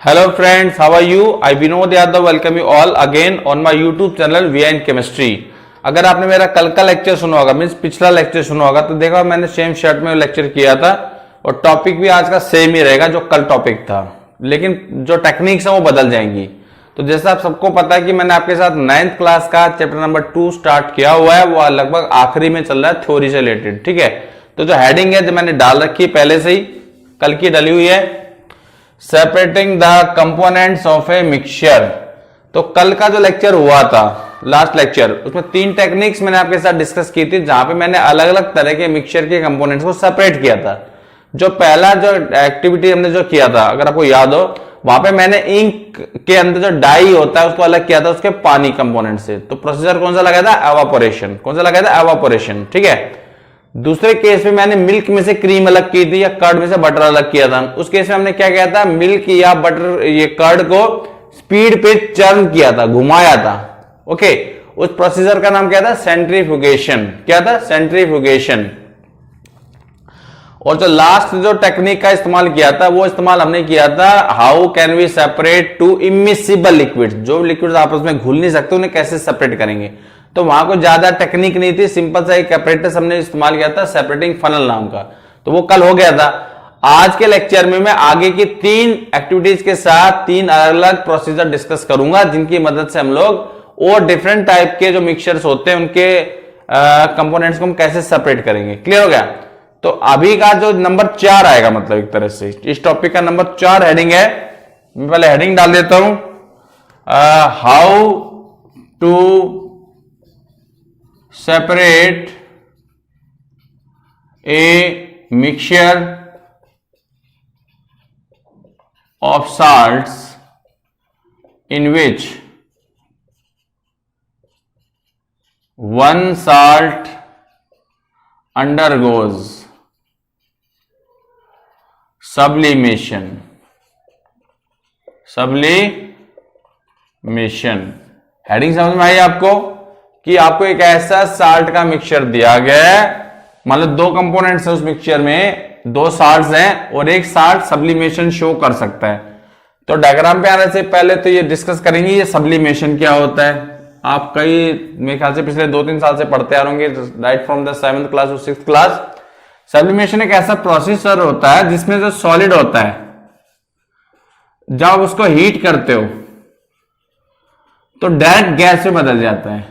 Hello friends, how are you? I Vinod Yadav welcome you all again on my YouTube channel VI in Chemistry। अगर आपने मेरा कल का lecture सुना होगा, मीन्स पिछला लेक्चर सुना होगा, तो देखा मैंने सेम शर्ट में लेक्चर किया था और टॉपिक भी आज का सेम ही रहेगा जो कल टॉपिक था, लेकिन जो टेक्निक्स है वो बदल जाएंगी। तो जैसा आप सबको पता है कि मैंने आपके साथ 9th क्लास का चैप्टर नंबर 2 स्टार्ट किया हुआ है, वो लगभग आखिरी में चल रहा है थ्योरी से रिलेटेड। ठीक है, तो जो हेडिंग है जो मैंने डाल रखी है पहले से ही, कल की डली हुई है, separating the components of a mixture. तो कल का जो लेक्चर हुआ था, लास्ट लेक्चर, उसमें 3 टेक्निक्स मैंने आपके साथ डिस्कस की थी, जहां पे मैंने अलग अलग तरह के मिक्सचर के कंपोनेंट्स को सेपरेट किया था। जो पहला जो एक्टिविटी हमने जो किया था, अगर आपको याद हो, वहां पे मैंने इंक के अंदर जो डाई होता है उसको अलग किया था उसके पानी कंपोनेंट से। तो प्रोसीजर कौन सा लगाया था? एवापोरेशन। कौन सा लगाया था? एवापोरेशन। ठीक है। दूसरे केस में मैंने मिल्क में से क्रीम अलग की थी या कर्ड में से बटर अलग किया था। उस केस में हमने क्या किया था? मिल्क या बटर, ये कर्ड को स्पीड पे चर्न किया था, घुमाया था। ओके, उस प्रोसीजर का नाम क्या था? सेंट्रीफ्यूगेशन। क्या था? सेंट्रीफ्यूगेशन। और जो लास्ट जो टेक्निक का इस्तेमाल किया था, वो इस्तेमाल हमने किया था how can we separate two immiscible liquids. जो लिक्विड्स आपस में घुल नहीं सकते उन्हें कैसे सेपरेट करेंगे। तो वहां को ज्यादा टेक्निक नहीं थी, सिंपल सा एक apparatus हमने इस्तेमाल किया था सेपरेटिंग फनल नाम का, तो वो कल हो गया था। आज के लेक्चर में मैं आगे की 3 एक्टिविटीज के साथ 3 अलग अलग प्रोसीजर डिस्कस करूंगा, जिनकी मदद से हम लोग और डिफरेंट टाइप के जो मिक्सचर्स होते हैं उनके कंपोनेंट्स को हम कैसे सेपरेट करेंगे। क्लियर हो गया? तो अभी का जो नंबर 4 आएगा, मतलब एक तरह से इस टॉपिक का नंबर 4 हेडिंग है। मैं पहले हेडिंग डाल देता हूं, how to separate a mixture of salts in which one salt undergoes sublimation। Heading समझ में आई आपको कि आपको एक ऐसा साल्ट का मिक्सचर दिया गया है, मतलब 2 कंपोनेंट्स हैं उस मिक्सचर में, 2 साल्ट्स हैं और एक साल्ट सब्लिमेशन शो कर सकता है। तो डायग्राम पे आने से पहले तो ये डिस्कस करेंगे ये सब्लिमेशन क्या होता है। आप कई मेरे ख्याल से पिछले 2-3 साल से पढ़ते आ रहे होंगे, right from the 7th class to 6th class. Sublimation एक ऐसा प्रोसेसर होता है जिसमें जो सॉलिड होता है, जब उसको हीट करते हो तो डायरेक्ट गैस में बदल जाता है,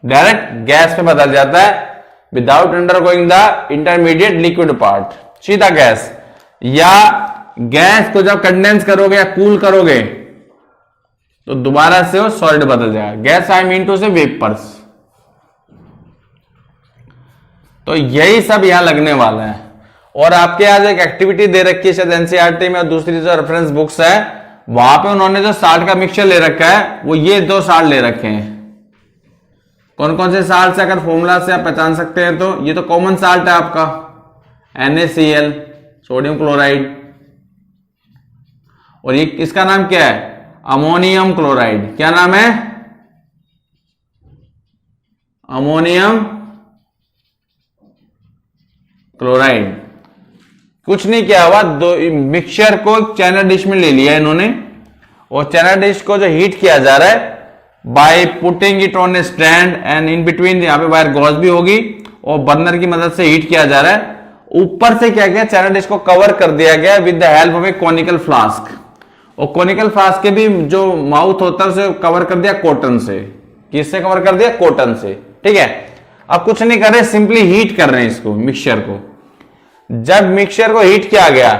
डायरेक्ट गैस में बदल जाता है, without undergoing the intermediate liquid part, सीधा गैस। या गैस को जब कंडेंस करोगे या कूल करोगे तो दोबारा से वो सॉलिड बदल जाएगा। गैस आई मीन टू से वेपर्स। तो यही सब यहां लगने वाला है। और आपके आज एक एक्टिविटी दे रखी है शायद एनसीईआरटी में, और दूसरी जो रेफरेंस बुक्स है वहां पे उन्होंने जो साल्ट का मिक्सचर ले रखा है वो ये 2 साल्ट ले रखे हैं। कौन कौन से साल्ट से, अगर फॉर्मूला से आप पहचान सकते हैं तो ये तो कॉमन साल्ट है आपका, NaCl, सोडियम क्लोराइड, और ये इसका नाम क्या है? Ammonium chloride. क्या नाम है? Ammonium chloride. कुछ नहीं किया हुआ, मिक्सचर को चैनल डिश में ले लिया इन्होंने, और चैनल डिश को जो हीट किया जा रहा है by putting it on A stand and in between, यहाँ पे वायर गॉज भी होगी और बर्नर की मदद से हीट किया जा रहा है। ऊपर से क्या किया, चैनल डिश को कवर कर दिया गया with the help of A conical flask, और कॉनिकल फ्लास्क के भी जो माउथ होता है उसे कवर कर दिया कॉटन से। किससे कवर कर दिया? कॉटन से। ठीक है। अब कुछ नहीं कर रहे, सिंपली हीट कर रहे हैं इसको, मिक्सचर को। जब मिक्सचर को हीट किया गया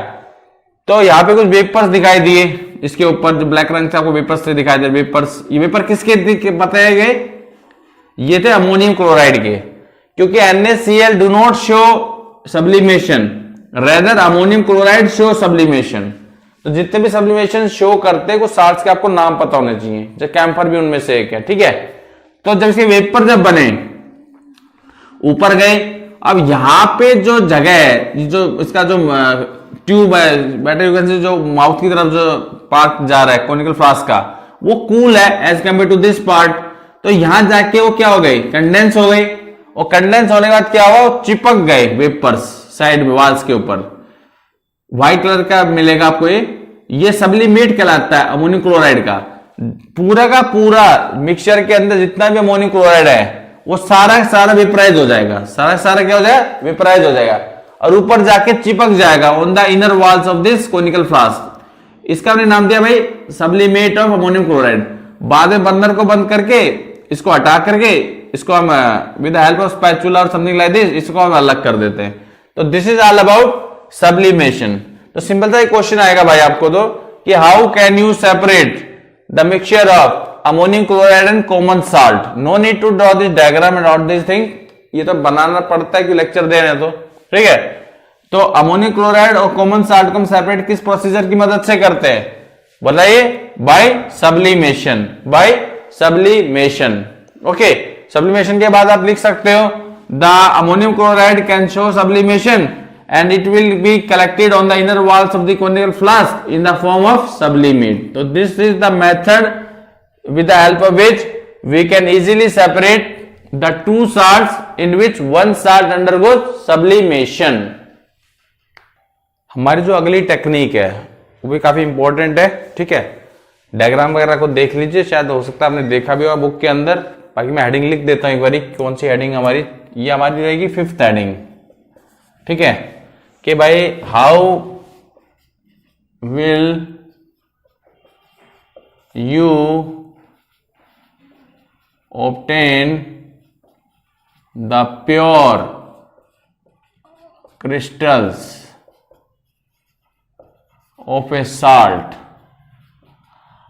तो यहां पे कुछ वेपर्स दिखाई दिए, इसके ऊपर जो ब्लैक रंग से आपको वेपर्स से दिखाई दे, वेपर्स। ये वेपर किसके बताए गए? ये थे अमोनियम क्लोराइड के, क्योंकि NaCl do not show sublimation, rather ammonium chloride show sublimation. तो जितने भी सब्लिमेशन शो करते हैं कुछ साल्ट्स के आपको नाम पता होने चाहिए, जो कैम्फर भी उनमें से एक है। ठीक है। तो जब इसके वेपर जब बने, ऊपर गए, अब यहां पे जो जगह है, जो इसका जो ट्यूब है, बैटरी जो माउथ की तरफ जो पार्ट जा रहा है कॉनिकल फ्लास्क का, वो कूल है as compare to this part. तो यहां जाके वो क्या हो गई? कंडेंस हो गई, और कंडेंस होने के बाद क्या हुआ? चिपक गए वेपर्स साइड में, वाल्स के ऊपर। व्हाइट कलर का मिलेगा आपको ये ये सब्लिमेट कहलाता है अमोनियम क्लोराइड का। पूरा का पूरा मिक्सचर के अंदर जितना भी अमोनियम क्लोराइड है वो सारा सारा वेपराइज हो जाएगा, सारा सारा क्या हो जाएगा, वेपराइज हो जाएगा और ऊपर जाके चिपक जाएगा on the inner walls of this conical flask. इसका हमने नाम दिया भाई सब्लिमेट ऑफ अमोनियम क्लोराइड। बाद में बर्नर को बंद करके इसको हटा करके इसको हम with the help of spatula और समथिंग लाइक दिस इसको हम अलग कर देते हैं। तो this is all about sublimation. तो सिंपल सा क्वेश्चन आएगा भाई आपको तो कि how can you separate the mixture of ammonium chloride and common salt. No need to draw this diagram and all this thing, ये तो बनाना पड़ता है कि लेक्चर दे रहे हैं तो ठीक है। तो अमोनियम क्लोराइड और कॉमन साल्ट को हम सेपरेट किस प्रोसीजर की मदद से करते हैं बताइए, by sublimation, by sublimation. Okay, sublimation के बाद आप लिख सकते हो the ammonium chloride can show sublimation and it will be collected on the inner walls of the conical flask in the form of sublimate. So this is the method with the help of which we can easily separate the two salts in which one salt undergoes sublimation. हमारी जो अगली technique है वो भी काफी important है, ठीक है। डायग्राम वगैरह को देख लीजिए, शायद हो सकता है आपने देखा भी होगा बुक के अंदर। बाकी मैं हेडिंग लिख देता हूं एक बारी, कौन सी हेडिंग हमारी, ये हमारी रहेगी 5th हेडिंग, ठीक है। कि भाई how will you obtain the pure crystals of a salt.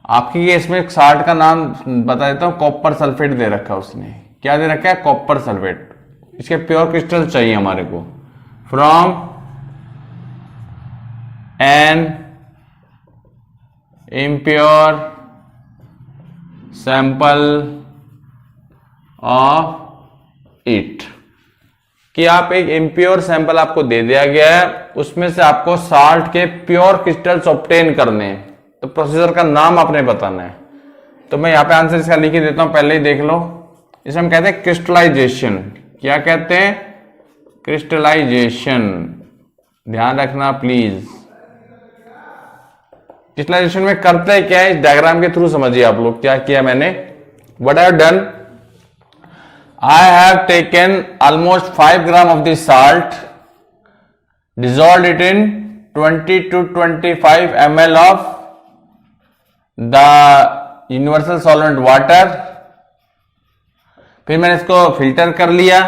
आपकी केस में साल्ट का नाम बता देता हूं, कॉपर सल्फेट दे रखा है उसने। क्या दे रखा है, कॉपर सल्फेट। इसके प्योर क्रिस्टल चाहिए हमारे को from an impure sample of it। कि आप एक इम्प्योर सैंपल आपको दे दिया गया है, उसमें से आपको साल्ट के प्योर क्रिस्टल्स ऑब्टेन करने हैं। तो प्रोसीजर का नाम आपने बताना है। तो मैं यहां पे आंसर इसका लिख ही देता हूं, पहले ही देख लो। इसे हम कहते हैं क्रिस्टलाइजेशन। क्या कहते हैं, क्रिस्टलाइजेशन। ध्यान रखना प्लीज। क्रिस्टलाइजेशन में करते हैं क्या है, इस डायग्राम के थ्रू समझिए आप लोग। क्या किया मैंने, what I have done, I have taken almost 5 gram of the salt, dissolved it in 20 to 25 ml of the universal solvent water. फिर मैंने इसको फिल्टर कर लिया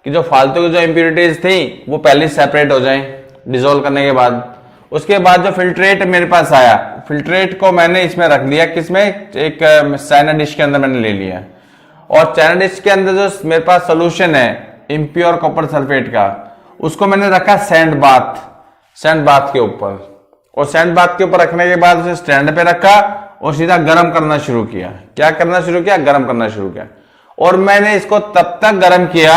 कि जो फालतू की जो इंप्यूरिटीज थी वो पहले सेपरेट हो जाएं डिसॉल्व करने के बाद। उसके बाद जो फिल्ट्रेट मेरे पास आया, फिल्ट्रेट को मैंने इसमें रख लिया, किसमें, एक चाइना डिश के अंदर मैंने ले लिया। और चाइना डिश के अंदर जो मेरे पास सोल्यूशन है इम्प्योर कॉपर सल्फेट का, उसको मैंने रखा सैंड बाथ के ऊपर। और सैंड बाथ के ऊपर रखने के बाद उसे स्टैंड पे रखा और सीधा गर्म करना शुरू किया। क्या करना शुरू किया, गर्म करना शुरू किया। और मैंने इसको तब तक गर्म किया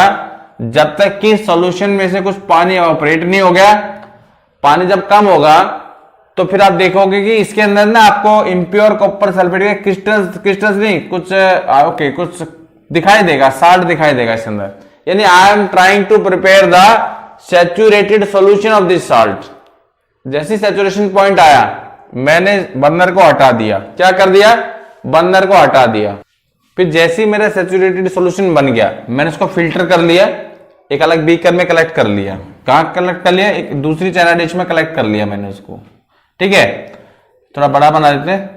जब तक कि सॉल्यूशन में से कुछ पानी ऑपरेट नहीं हो गया। पानी जब कम होगा तो फिर आप देखोगे कि इसके अंदर ना आपको इम्प्योर कॉपर सल्फेट के क्रिस्टल्स नहीं, कुछ ओके कुछ दिखाई देगा, साल्ट दिखाई देगा इसके अंदर। यानी I am trying to prepare the saturated solution of this salt. जैसे सैचुरेशन पॉइंट आया मैंने बर्नर को हटा दिया। क्या कर दिया, बर्नर को हटा दिया। फिर जैसे ही मेरा सैचुरेटेड सॉल्यूशन बन गया मैंने इसको फिल्टर कर लिया, एक अलग बीकर में कलेक्ट कर लिया। कहां कलेक्ट कर लिया, एक दूसरी चाइना डिश में कलेक्ट कर लिया मैंने उसको, ठीक है। थोड़ा बड़ा बना देते हैं।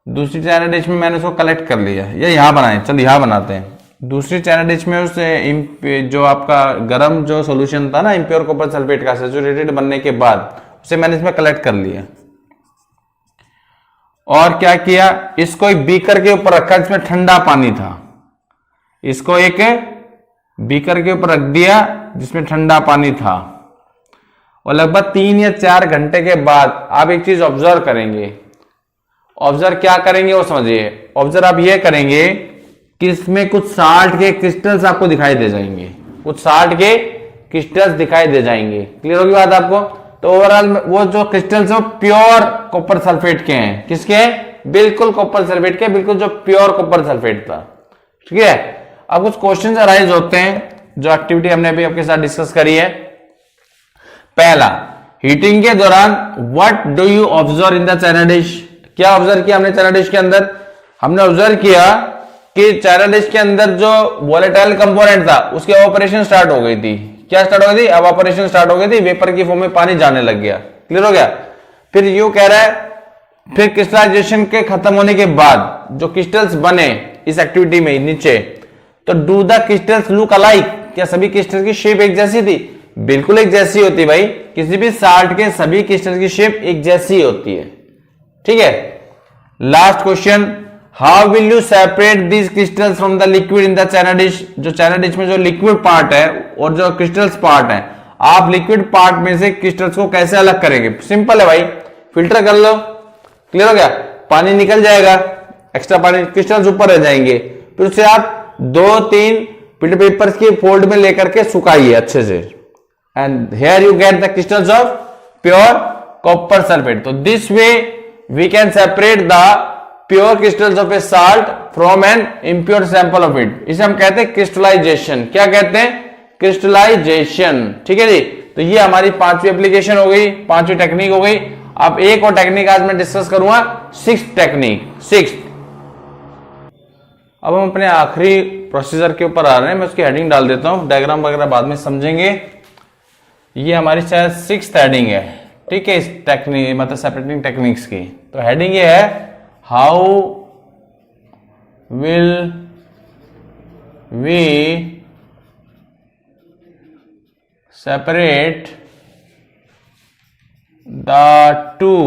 दूसरी चाइना डिश में मैंने उसको कलेक्ट कर लिया, या यहां बनाए, चल यहां बनाते हैं। दूसरी चाइना डिश में उस जो आपका गर्म जो सॉल्यूशन था ना इम्प्योर कॉपर सल्फेट का, सैचुरेटेड बनने के बाद उसे मैंने इसमें कलेक्ट कर लिया। और क्या किया, इसको एक बीकर के ऊपर रखा जिसमें ठंडा पानी था। इसको एक बीकर के ऊपर रख दिया जिसमें ठंडा पानी था। और लगभग 3 या 4 घंटे के बाद आप एक चीज ऑब्जर्व करेंगे। ऑब्जर्व क्या करेंगे वो समझिए। ऑब्जर्व आप ये करेंगे कि इसमें कुछ साल्ट के क्रिस्टल्स आपको दिखाई दे जाएंगे, कुछ साल्ट के क्रिस्टल्स दिखाई दे जाएंगे। क्लियर होगी बात आपको। तो ओवरऑल वो जो क्रिस्टल्स वो प्योर कॉपर सल्फेट के हैं। किसके हैं, बिल्कुल कॉपर सल्फेट के, बिल्कुल जो प्योर कॉपर सल्फेट था, ठीक है। अब कुछ क्वेश्चंस अराइज होते हैं जो एक्टिविटी हमने अभी आपके साथ डिस्कस करी है। पहला, हीटिंग के दौरान what do you observe in the China dish? क्या ऑब्जर्व किया हमने चाइना डिश के अंदर? हमने ऑब्जर्व किया कि चाइना डिश के अंदर जो वोलेटाइल कंपोनेंट था उसकी ऑपरेशन स्टार्ट हो गई थी। क्या स्टार्ट हो गई थी? अब ऑपरेशन स्टार्ट हो गई थी, वेपर की फॉर्म में पानी जाने लग गया। क्लियर हो गया? फिर यू कह रहा है फिर क्रिस्टलाइजेशन के खत्म होने के बाद जो क्रिस्टल्स बने इस एक्टिविटी में नीचे, तो do the crystals look alike? क्या सभी क्रिस्टल की शेप एक जैसी थी? बिल्कुल एक जैसी होती भाई, किसी भी साल्ट के सभी क्रिस्टल की शेप एक जैसी होती है। ठीक है, last question, how will you separate these crystals from the liquid in the China dish? जो चाइना डिश में जो लिक्विड पार्ट है और जो क्रिस्टल्स पार्ट है, आप लिक्विड पार्ट में से क्रिस्टल्स को कैसे अलग करेंगे? सिंपल है भाई, फिल्टर कर लो। क्लियर हो गया? पानी निकल जाएगा, एक्स्ट्रा पानी, क्रिस्टल्स ऊपर रह जाएंगे। फिर उससे आप 2-3 फिल्टर पेपर्स की फोल्ड में लेकर के सुखाइए अच्छे से, and here you get the crystals of pure copper sulphate. तो this way we can separate the pure crystals of a salt from an impure sample of it. इसे हम कहते हैं क्रिस्टलाइजेशन। क्या कहते हैं? क्रिस्टलाइजेशन। ठीक है जी, तो ये हमारी 5वीं एप्लीकेशन हो गई, 5वीं टेक्निक हो गई। अब एक और टेक्निक आज मैं डिस्कस करूंगा, 6th टेक्निक, 6th। अब हम अपने आखिरी प्रोसीजर के ऊपर आ रहे हैं, मैं उसकी हेडिंग डाल देता हूं, डायग्राम वगैरह बाद में समझेंगे। ये हमारी शायद 6th हेडिंग है। ठीक है, इस टेक्निक मतलब सेपरेटिंग टेक्निक्स की। तो हेडिंग ये है, how will we separate the two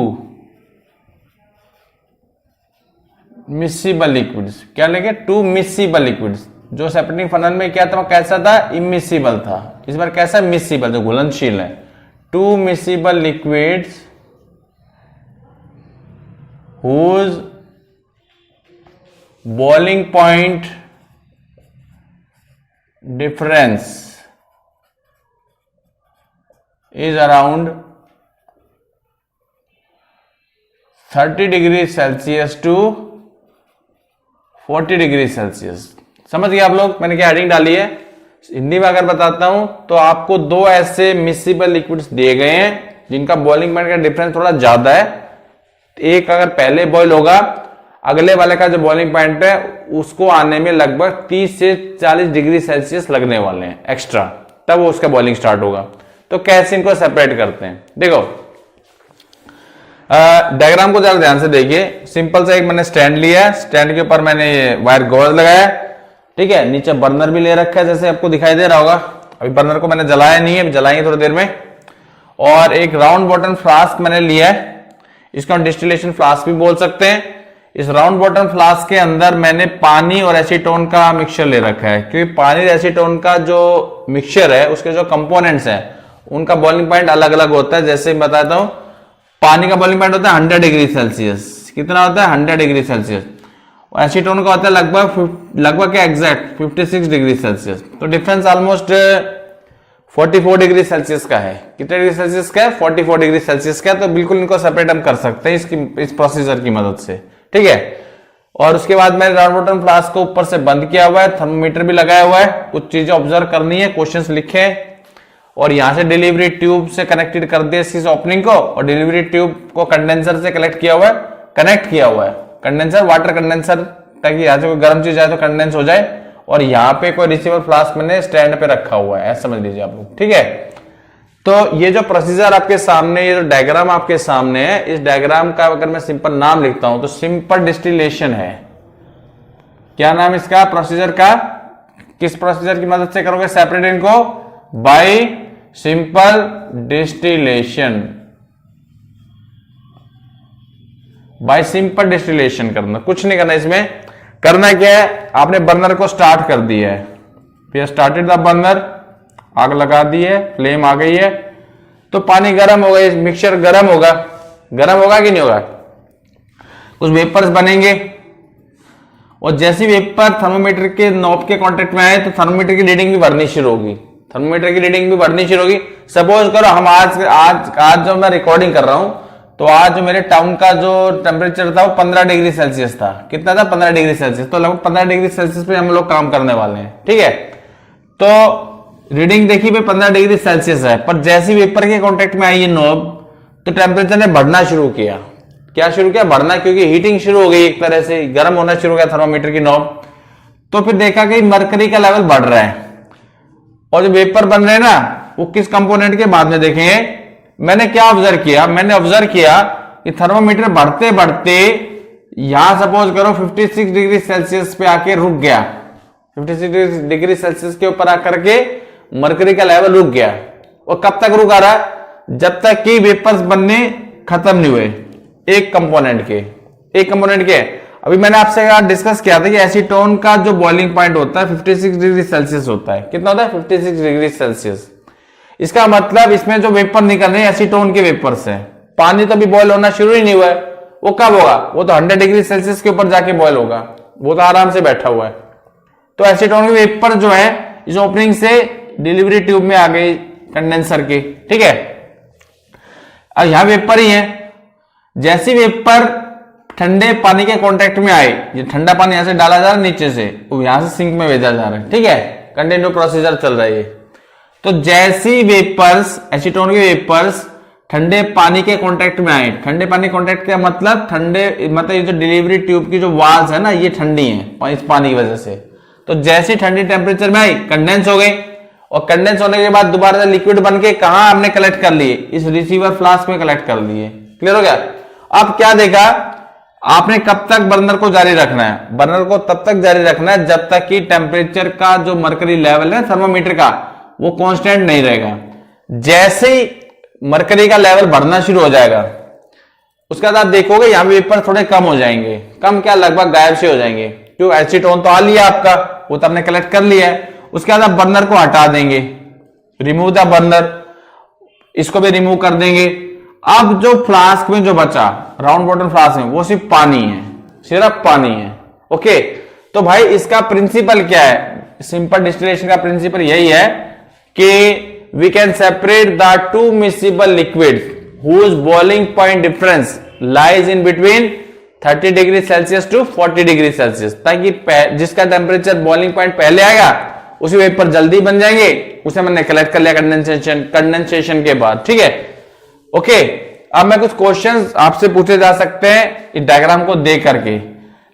miscible liquids? क्या लेंगे? Two miscible liquids। जो सेपरेटिंग फनल में क्या था, कैसा था? इमिसिबल था। इस बार कैसा? मिसिबल, जो घुलनशील है। Two miscible liquids whose boiling point difference is around 30 degree Celsius to 40 degree Celsius. समझ गए आप लोग मैंने क्या हेडिंग डाली है? हिंदी में अगर बताता हूं तो आपको 2 ऐसे मिसिबल लिक्विड्स दिए गए हैं जिनका बॉइलिंग पॉइंट का डिफरेंस थोड़ा ज्यादा है। एक अगर पहले बॉइल होगा, अगले वाले का जो बॉइलिंग पॉइंट है उसको आने में लगभग 30 से 40 डिग्री सेल्सियस लगने वाले हैं एक्स्ट्रा, तब वो उसका बॉइलिंग स्टार्ट होगा। तो कैसे इनको सेपरेट करते हैं? देखो डायग्राम को जरा ध्यान से देखिए। सिंपल सा एक मैंने स्टैंड लिया है, स्टैंड के ऊपर मैंने वायर गॉगल लगाया। ठीक है, नीचे बर्नर भी ले रखा है, जैसे आपको दिखाई दे रहा होगा। अभी बर्नर को मैंने जलाया नहीं है, जलाएंगे थोड़ी देर में। और एक राउंड बॉटम फ्लास्क मैंने लिया है, इसको हम डिस्टिलेशन फ्लास्क भी बोल सकते हैं। इस राउंड बॉटम फ्लास्क के अंदर मैंने पानी और एसीटोन का मिक्सचर ले रखा है, क्योंकि पानी और एसीटोन का जो मिक्सचर है उसके जो कंपोनेंट्स हैं उनका बॉइलिंग पॉइंट अलग अलग होता है। जैसे बताता हूं, पानी का बॉइलिंग पॉइंट होता है 100 डिग्री सेल्सियस। कितना होता है? 100 डिग्री सेल्सियस। और एसीटोन का होता है लगभग के एग्जैक्ट 56 डिग्री सेल्सियस। तो डिफरेंस ऑलमोस्ट 44 डिग्री सेल्सियस का है। कितने डिग्री सेल्सियस का है? 44 डिग्री सेल्सियस का है। तो बिल्कुल इनको सेपरेट हम कर सकते हैं इस प्रोसीजर की मदद से। ठीक है, और उसके बाद मैंने राउंड बॉटम फ्लास्क को ऊपर से बंद किया हुआ है, थर्मोमीटर भी लगाया हुआ है। कुछ चीजें ऑब्जर्व करनी है, क्वेश्चंस लिखे, और यहां से डिलीवरी ट्यूब से कनेक्टेड कर दिया इस ओपनिंग को, और डिलीवरी ट्यूब को कंडेंसर से कनेक्ट किया हुआ है, कंडेंसर, वाटर कंडेंसर, ताकि यहां से कोई गर्म चीज आए तो कंडेंस हो जाए। और यहाँ पे कोई रिसीवर फ्लास्क मैंने स्टैंड पे रखा हुआ है, ऐसा समझ लीजिए आप लोग। ठीक है, तो ये जो प्रोसीजर आपके सामने, ये जो डायग्राम आपके सामने है, इस डायग्राम का अगर मैं सिंपल नाम लिखता हूं तो सिंपल डिस्टिलेशन है। क्या नाम इसका प्रोसीजर का? किस प्रोसीजर की मदद से करोगे सेपरेट इनको? Bye simple distillation. Bye simple distillation करना, कुछ नहीं करना। इसमें करना क्या है? आपने बर्नर को स्टार्ट कर दिया है, फिर स्टार्टेड द बर्नर, आग लगा दी है, फ्लेम आ गई है, तो पानी गर्म होगा, मिक्सचर गर्म होगा कि नहीं होगा? कुछ वेपर्स बनेंगे, और जैसी वेपर थर्मोमीटर के नॉब के कांटेक्ट में आए तो थर्मोमीटर की रीडिंग भी बढ़नी शुरू होगी। सपोज करो हम आज जो मैं रिकॉर्डिंग कर रहा हूं, तो आज जो मेरे टाउन का जो टेम्परेचर था वो 15 डिग्री सेल्सियस था। कितना था? 15 डिग्री सेल्सियस। तो लगभग 15 डिग्री सेल्सियस पे हम लोग काम करने वाले हैं। ठीक है, तो रीडिंग देखी भाई 15 डिग्री सेल्सियस है, पर जैसी वेपर के कांटेक्ट में आई ये नॉब तो टेम्परेचर ने बढ़ना शुरू किया। क्या शुरू किया? बढ़ना, क्योंकि हीटिंग शुरू हो गई, एक तरह से गर्म होना शुरू हो गया थर्मामीटर की नॉब। तो फिर देखा कि मरकरी का लेवल बढ़ रहा है, और जो वेपर बन रहे हैं ना वो किस कंपोनेंट के बाद में देखेंगे। मैंने क्या ऑब्जर्व किया? मैंने ऑब्जर्व किया कि थर्मामीटर बढ़ते बढ़ते यहां सपोज करो 56 डिग्री सेल्सियस पे आके रुक गया। 56 डिग्री सेल्सियस के ऊपर आकर के मरकरी का लेवल रुक गया। और कब तक रुका रहा? जब तक कि वेपर्स बनने खत्म नहीं हुए एक कंपोनेंट के। अभी मैंने आपसे डिस्कस किया था कि एसीटोन का जो बॉइलिंग पॉइंट होता है 56 डिग्री सेल्सियस होता है। कितना होता है? 56 डिग्री सेल्सियस। इसका मतलब इसमें जो वेपर निकल रहे हैं एसीटोन के वेपर से, पानी तो अभी बॉयल होना शुरू ही नहीं हुआ है। वो कब होगा? वो तो 100 डिग्री सेल्सियस के ऊपर जाके बॉयल होगा, वो तो आराम से बैठा हुआ है। तो एसीटोन के वेपर जो है इस ओपनिंग से डिलीवरी ट्यूब में आ गई कंडेंसर के, ठीक है। अब यहां वेपर ही है, जैसी वेपर ठंडे पानी के कांटेक्ट में आए, ये ठंडा पानी यहां से डाला जा रहा है नीचे से, वो यहां से सिंक में भेजा जा रहा है, ठीक है। कंटिन्यू प्रोसीजर चल रहा है ये। तो जैसी वेपर्स, एसीटोन के वेपर्स ठंडे पानी के कांटेक्ट में आए, ठंडे पानी कांटेक्ट का मतलब ये जो डिलीवरी ट्यूब की जो वाल्स है ना ये ठंडी है इस पानी की वजह से। तो जैसी ठंडी टेम्परेचर में आई कंडेंस हो गई, और कंडेंस होने के बाद दोबारा से लिक्विड बन के कहां हमने कलेक्ट कर लिए? इस रिसीवर फ्लास्क में कलेक्ट कर लिए। क्लियर हो गया? अब क्या देखा आपने? कब तक बर्नर को जारी रखना है? बर्नर को तब तक जारी रखना है जब तक कि टेम्परेचर का जो मरकरी लेवल है थर्मोमीटर का वो कांस्टेंट नहीं रहेगा। जैसे ही मरकरी का लेवल बढ़ना शुरू हो जाएगा उसके बाद आप देखोगे यहां वेपर थोड़े कम हो जाएंगे। कम क्या, लगभग गायब से हो जाएंगे। क्यों? एसीटोन तो आ लिया आपका, वो तो आपने कलेक्ट कर लिया है। उसके बाद आप बर्नर को हटा देंगे, रिमूव द बर्नर, इसको भी रिमूव कर देंगे। अब जो फ्लास्क में जो बचा, राउंड बॉटल फ्लास्क में, वो सिर्फ पानी है, सिर्फ पानी है। ओके, तो भाई इसका प्रिंसिपल क्या है? सिंपल डिस्टिलेशन का प्रिंसिपल यही है कि we can separate the two miscible liquids whose boiling point difference lies in between 30 degree Celsius to 40 degree Celsius, ताकि जिसका टेम्परेचर बॉइलिंग पॉइंट पहले आएगा उसी वेपर जल्दी बन जाएंगे। उसे मैंने कलेक्ट कर लिया कंडेंसेशन के बाद, ठीक है। ओके, अब मैं कुछ क्वेश्चंस आपसे पूछे जा सकते हैं इस डायग्राम को देख करके।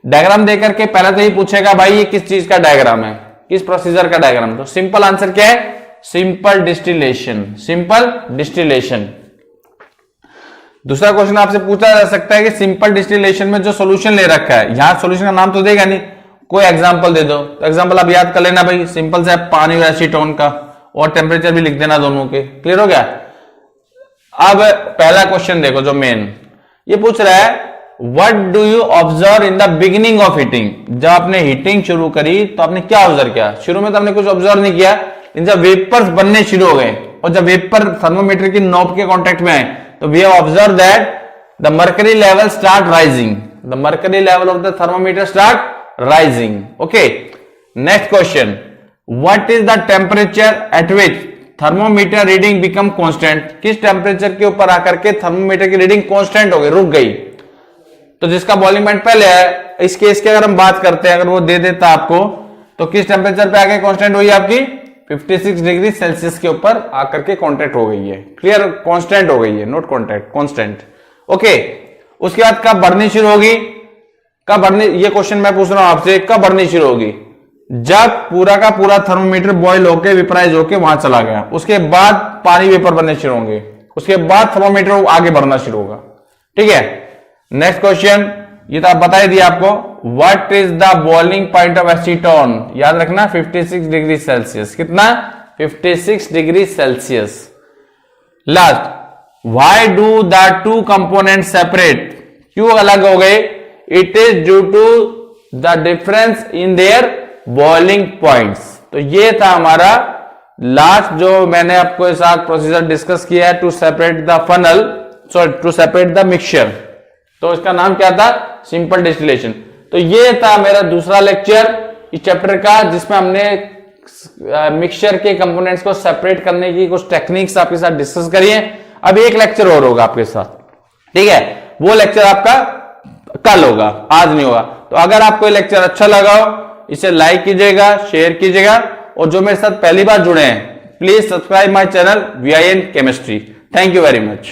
डायग्राम देख करके पहले तो ये पूछेगा भाई ये किस चीज का डायग्राम है, किस प्रोसीजर का डायग्राम। तो सिंपल आंसर क्या है? Simple distillation, simple distillation. दूसरा क्वेश्चन आपसे पूछा जा सकता है कि सिंपल डिस्टिलेशन में जो सॉल्यूशन ले रखा है, यहां सॉल्यूशन का नाम तो देगा नहीं, कोई एग्जांपल दे दो। तो एग्जांपल आप याद कर लेना भाई, सिंपल से पानी और एसीटोन का, और टेम्परेचर भी लिख देना दोनों के। क्लियर हो गया? अब पहला क्वेश्चन देखो जो मेन ये पूछ रहा है, what do you observe in the beginning of heating. जब आपने हीटिंग शुरू करी तो आपने क्या ऑब्जर्व किया? शुरू में तो आपने कुछ ऑब्जर्व नहीं किया, जब वेपर्स बनने शुरू हो गए और जब वेपर थर्मोमीटर की नॉब के कांटेक्ट में आए तो we have observe that the mercury level start rising, the mercury level of the thermometer start rising. Okay, next question, what is the temperature at which thermometer reading become constant. किस temperature के ऊपर आकर के thermometer की reading constant हो गई, रुक गई। तो जिसका बॉइलिंग पॉइंट पहले है, इस केस की अगर हम बात करते हैं, अगर वो दे देता आपको, तो किस टेम्परेचर पे आके कांस्टेंट हुई आपकी? 56 डिग्री सेल्सियस के ऊपर आकर के कांस्टेंट हो गई है। क्लियर? कांस्टेंट हो गई है, नॉट कांटेक्ट, कांस्टेंट। ओके, उसके बाद कब बढ़नी शुरू होगी? कब बढ़नी, ये क्वेश्चन मैं पूछ रहा हूं आपसे, कब बढ़नी शुरू होगी? जब पूरा का पूरा थर्मोमीटर बॉयल होके वेपराइज होके वहां चला गया, उसके बाद पानी वेपर बनने शुरू होंगे, उसके बाद थर्मोमीटर आगे बढ़ना शुरू होगा। ठीक है, नेक्स्ट क्वेश्चन, ये तो आप बता ही दिया आपको, what is the boiling point of acetone. याद रखना 56 डिग्री सेल्सियस। कितना? 56 degree Celsius. Last, why do the two component separate. क्यों अलग हो गए? It is due to the difference in their boiling points. तो ये था हमारा लास्ट जो मैंने आपको साथ प्रोसीजर डिस्कस किया है to separate the funnel, sorry to separate the mixture. तो इसका नाम क्या था? Simple distillation. तो ये था मेरा दूसरा लेक्चर इस चैप्टर का, जिसमें हमने मिक्सचर के कंपोनेंट्स को सेपरेट करने की कुछ टेक्निक्स आपके साथ डिस्कस करी है। अब एक लेक्चर और होगा आपके साथ, ठीक है, वो लेक्चर आपका कल होगा, आज नहीं होगा। तो अगर आपको ये लेक्चर अच्छा लगा हो, इसे लाइक कीजिएगा, शेयर कीजिएगा, और जो मेरे साथ पहली बार जुड़े हैं please subscribe my channel VIN chemistry. Thank you very much.